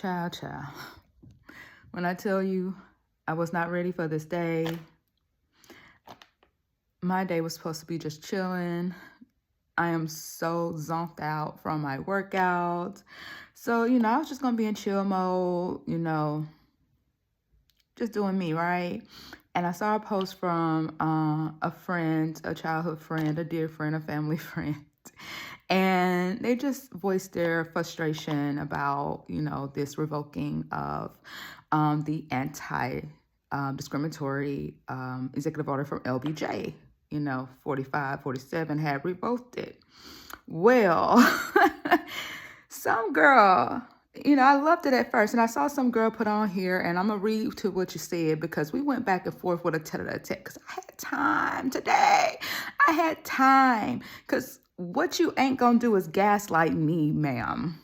Child. When I tell you I was not ready for this day, my day was supposed to be just chilling. I am so zonked out from my workout. So, I was just going to be in chill mode, just doing me, right? And I saw a post from a friend, a childhood friend, a dear friend, a family friend. And they just voiced their frustration about, this revoking of the anti-discriminatory executive order from LBJ. 47 had revoked it. Well, some girl, I loved it at first. And I saw some girl put on here, and I'm going to read to what you said because we went back and forth with a tete-a-tete because I had time today. I had time because what you ain't going to do is gaslight me, madam.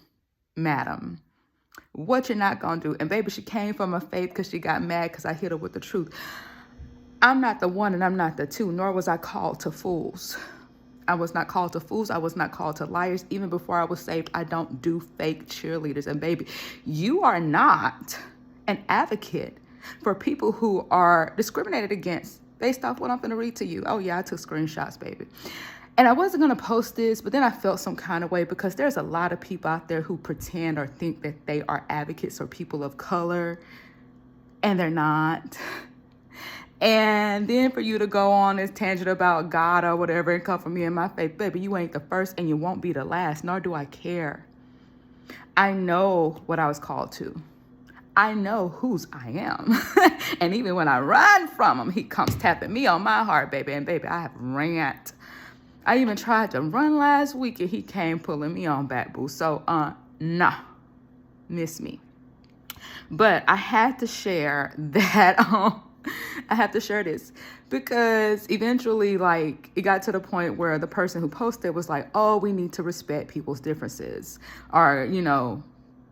What you're not going to do. And baby, she came from her faith because she got mad because I hit her with the truth. I'm not the one and I'm not the two, nor was I called to fools. I was not called to fools. I was not called to liars. Even before I was saved, I don't do fake cheerleaders. And baby, you are not an advocate for people who are discriminated against based off what I'm going to read to you. Oh yeah, I took screenshots, baby. And I wasn't going to post this, but then I felt some kind of way because there's a lot of people out there who pretend or think that they are advocates or people of color, and they're not. And then for you to go on this tangent about God or whatever and come for me and my faith, baby, you ain't the first and you won't be the last, nor do I care. I know what I was called to. I know whose I am. And even when I run from him, he comes tapping me on my heart, baby. And baby, I have ran. I even tried to run last week and he came pulling me on back, boo. So, nah, miss me. But I had to share that, I have to share this because eventually, it got to the point where the person who posted was like, oh, we need to respect people's differences or,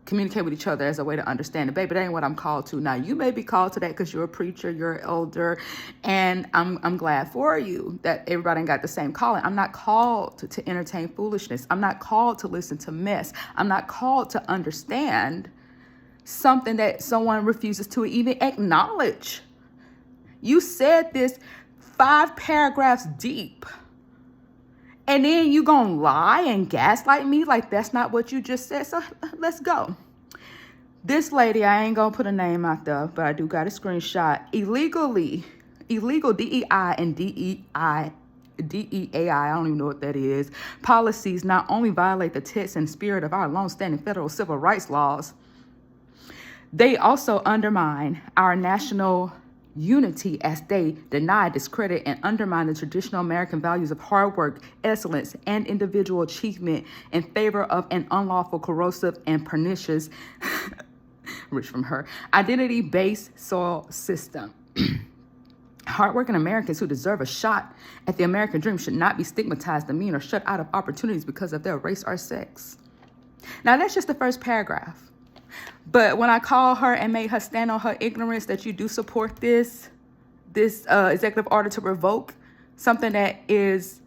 communicate with each other as a way to understand it. Baby, that ain't what I'm called to. Now, you may be called to that because you're a preacher, you're an elder, and I'm glad for you that everybody ain't got the same calling. I'm not called to entertain foolishness. I'm not called to listen to mess. I'm not called to understand something that someone refuses to even acknowledge. You said this 5 paragraphs deep. And then you gonna lie and gaslight me like that's not what you just said. So let's go. This lady, I ain't gonna put a name out there, but I do got a screenshot. Illegal DEI and DEAI, I don't even know what that is, policies not only violate the text and spirit of our longstanding federal civil rights laws, they also undermine our national unity as they deny, discredit, and undermine the traditional American values of hard work, excellence, and individual achievement in favor of an unlawful, corrosive, and pernicious, rich from her, identity-based soil system. Hardworking Americans who deserve a shot at the American dream should not be stigmatized, demeaned, or shut out of opportunities because of their race or sex. Now, that's just the first paragraph. But when I called her and made her stand on her ignorance that you do support this executive order to revoke something that is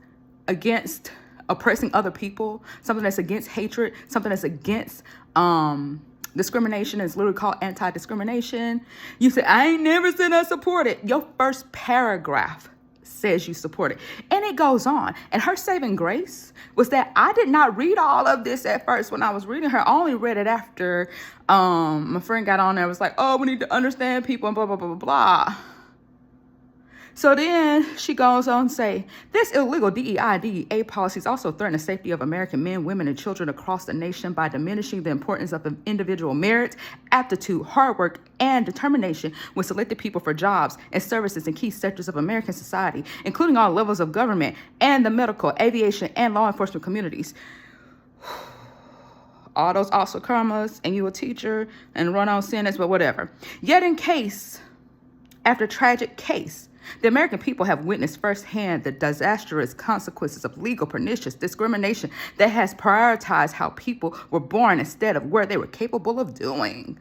against oppressing other people, something that's against hatred, something that's against discrimination, is literally called anti-discrimination. You said, I ain't never said I support it. Your first paragraph says you support it. And it goes on. And her saving grace was that I did not read all of this at first when I was reading her. I only read it after my friend got on there and was like, oh, we need to understand people and blah, blah, blah, blah, blah. So then she goes on to say, this illegal DEI policies also threaten the safety of American men, women, and children across the nation by diminishing the importance of individual merit, aptitude, hard work, and determination when selected people for jobs and services in key sectors of American society, including all levels of government and the medical, aviation, and law enforcement communities. All those also commas, and you a teacher, and run-on sentence, but whatever. Yet in case, after tragic case, the American people have witnessed firsthand the disastrous consequences of legal pernicious discrimination that has prioritized how people were born instead of where they were capable of doing.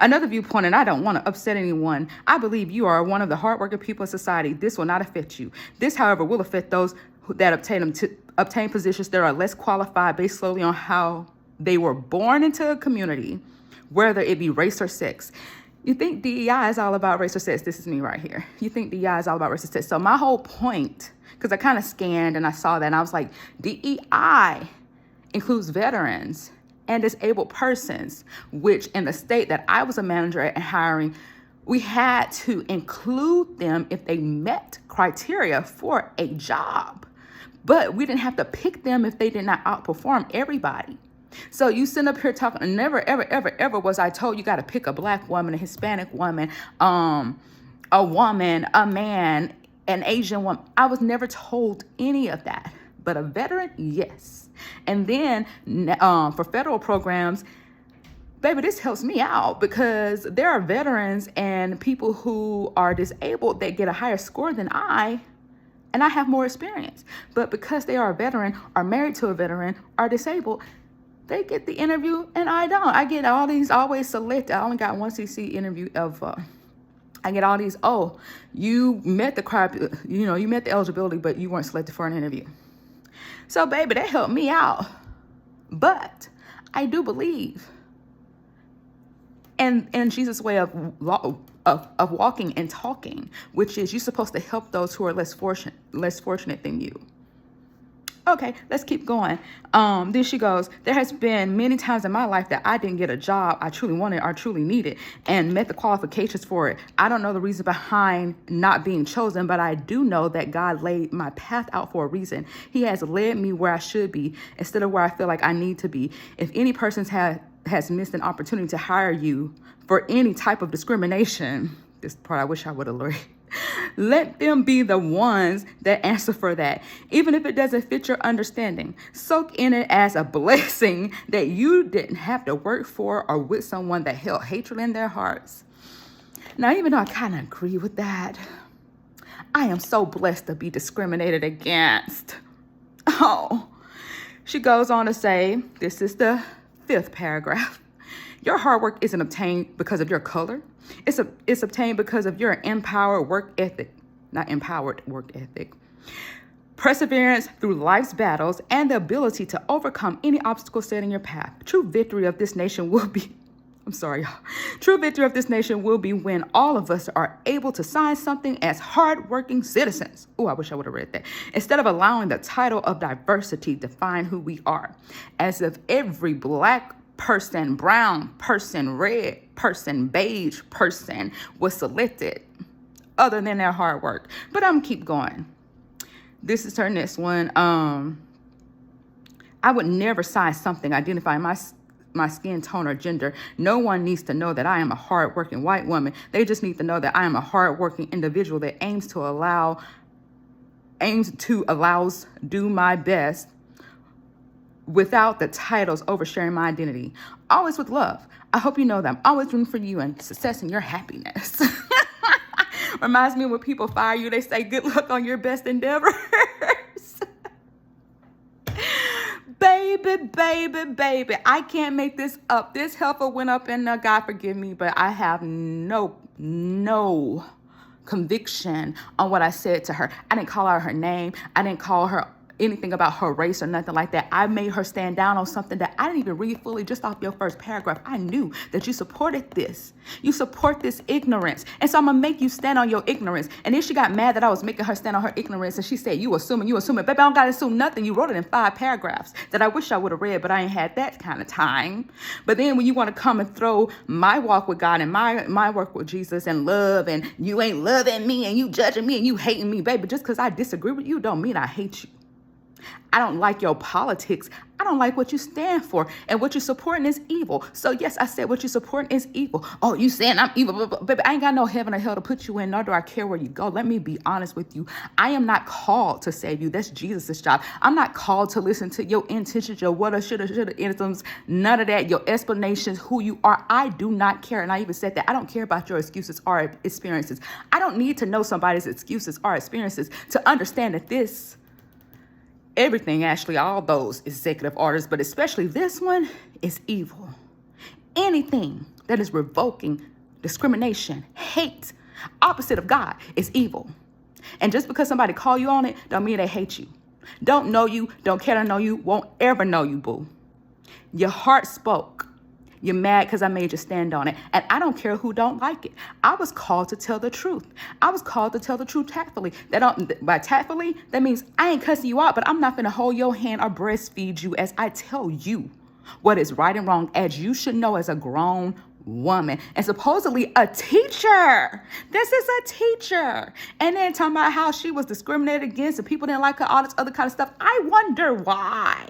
Another viewpoint, and I don't want to upset anyone, I believe you are one of the hardworking people in society. This will not affect you. This, however, will affect those that obtain positions that are less qualified based solely on how They were born into a community, whether it be race or sex. You think DEI is all about race or sex? This is me right here. You think DEI is all about race or sex? So my whole point, because I kind of scanned and I saw that and I was like, DEI includes veterans and disabled persons, which in the state that I was a manager at and hiring, we had to include them if they met criteria for a job. But we didn't have to pick them if they did not outperform everybody. So you sit up here talking, never, ever, ever, ever was I told you got to pick a Black woman, a Hispanic woman, a woman, a man, an Asian woman. I was never told any of that. But a veteran, yes. And then for federal programs, baby, this helps me out because there are veterans and people who are disabled that get a higher score than I, and I have more experience. But because they are a veteran, are married to a veteran, are disabled, they get the interview and I don't. I get all these always selected. I only got one CC interview of, I get all these, oh, you met the you met the eligibility, but you weren't selected for an interview. So baby, that helped me out. But I do believe in Jesus' way of walking and talking, which is you're supposed to help those who are less fortunate than you. Okay, let's keep going. Then she goes, there has been many times in my life that I didn't get a job I truly wanted or truly needed and met the qualifications for it. I don't know the reason behind not being chosen, but I do know that God laid my path out for a reason. He has led me where I should be instead of where I feel like I need to be. If any person has missed an opportunity to hire you for any type of discrimination, this part I wish I would have learned. Let them be the ones that answer for that. Even if it doesn't fit your understanding, soak in it as a blessing that you didn't have to work for or with someone that held hatred in their hearts. Now, even though I kind of agree with that, I am so blessed to be discriminated against. Oh, she goes on to say, this is the 5th paragraph. Your hard work isn't obtained because of your color. It's obtained because of your empowered work ethic, perseverance through life's battles, and the ability to overcome any obstacle set in your path. True victory of this nation will be when all of us are able to sign something as hardworking citizens. Oh, I wish I would have read that. Instead of allowing the title of diversity define who we are, as if every Black person, brown person, red person, beige person was selected other than their hard work. But I'm gonna keep going. This is her next one. I would never sign something identifying my skin tone or gender. No one needs to know that I am a hardworking white woman. They just need to know that I am a hardworking individual that aims to do my best without the titles oversharing my identity. Always with love. I hope you know that I'm always rooting for you and success and your happiness. Reminds me when people fire you, they say good luck on your best endeavors. Baby, I can't make this up. This helper went up and God forgive me, but I have no conviction on what I said to her. I didn't call out her name. I didn't call her anything about her race or nothing like that. I made her stand down on something that I didn't even read fully just off your first paragraph. I knew that you supported this. You support this ignorance. And so I'm going to make you stand on your ignorance. And then she got mad that I was making her stand on her ignorance. And she said, you assuming. Baby, I don't got to assume nothing. You wrote it in 5 paragraphs that I wish I would have read, but I ain't had that kind of time. But then when you want to come and throw my walk with God and my work with Jesus and love, and you ain't loving me and you judging me and you hating me, baby, just because I disagree with you don't mean I hate you. I don't like your politics. I don't like what you stand for. And what you're supporting is evil. So yes, I said what you're supporting is evil. Oh, you saying I'm evil. Baby, I ain't got no heaven or hell to put you in, nor do I care where you go. Let me be honest with you. I am not called to save you. That's Jesus' job. I'm not called to listen to your intentions, your woulda, shoulda, isms, none of that, your explanations, who you are. I do not care. And I even said that I don't care about your excuses or experiences. I don't need to know somebody's excuses or experiences to understand that everything, actually, all those executive orders, but especially this one, is evil. Anything that is revoking discrimination, hate, opposite of God is evil. And just because somebody call you on it, don't mean they hate you. Don't know you, don't care to know you, won't ever know you, boo. Your heart spoke. You're mad because I made you stand on it. And I don't care who don't like it. I was called to tell the truth. I was called to tell the truth tactfully. By tactfully, that means I ain't cussing you out, but I'm not going to hold your hand or breastfeed you as I tell you what is right and wrong, as you should know as a grown woman and supposedly a teacher. This is a teacher. And then talking about how she was discriminated against and people didn't like her, all this other kind of stuff. I wonder why.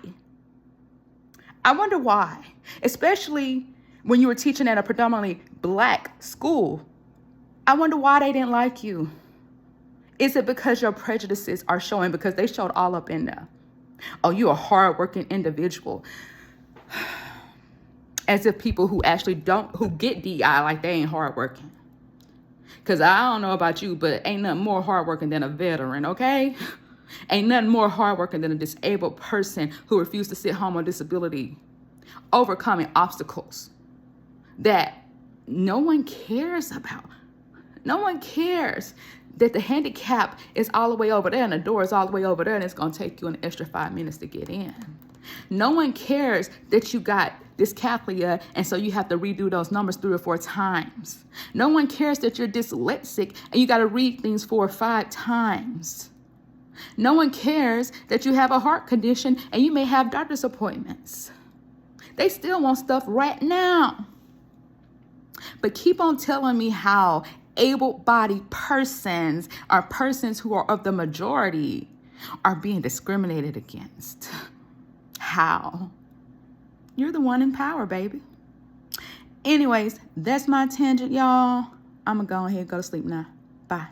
Especially when you were teaching at a predominantly black school. I wonder why they didn't like you. Is it because your prejudices are showing? Because they showed all up in there. Oh, you're a hardworking individual. As if people who get DI, like they ain't hardworking. Because I don't know about you, but ain't nothing more hardworking than a veteran, okay? Ain't nothing more hardworking than a disabled person who refused to sit home on disability, overcoming obstacles that no one cares about. No one cares that the handicap is all the way over there and the door is all the way over there and it's going to take you an extra 5 minutes to get in. No one cares that you got dyscalculia and so you have to redo those numbers 3 or 4 times. No one cares that you're dyslexic and you got to read things 4 or 5 times. No one cares that you have a heart condition and you may have doctor's appointments. They still want stuff right now. But keep on telling me how able-bodied persons or persons who are of the majority are being discriminated against. How? You're the one in power, baby. Anyways, that's my tangent, y'all. I'm going to go ahead and go to sleep now. Bye.